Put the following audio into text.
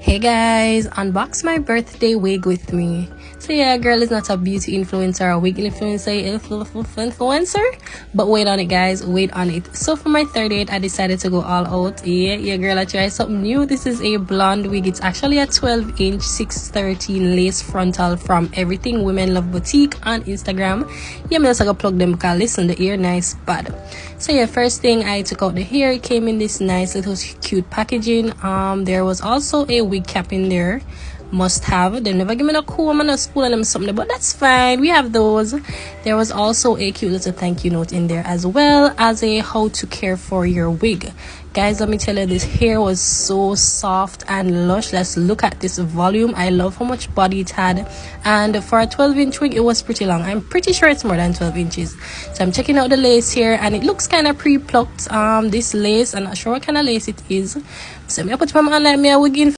Hey guys, unbox my birthday wig with me. So yeah, girl is not a beauty influencer or wig influencer, but wait on it guys, wait on it. So for my 38th, I decided to go all out. Yeah girl, I tried something new. This is a blonde wig. It's actually a 12-inch 613 lace frontal from Everything Women Love Boutique on Instagram. Yeah, I'm just gonna plug them because listen, the ear nice bad. So yeah, first thing, I took out the hair. It came in this nice little cute packaging. There was also a wig cap in there, must have. They never give me a comb and a spool and them something, but that's fine, we have those. There was also a cute little thank you note in there, as well as a how to care for your wig. Guys, let me tell you, this hair was so soft and lush. Let's look at this volume. I love how much body it had, and for a 12-inch wig it was pretty long. I'm pretty sure it's more than 12 inches. So I'm checking out the lace here, and it looks kind of pre-plucked. This lace, I'm not sure what kind of lace it is, so I'm gonna put my on like me a wig in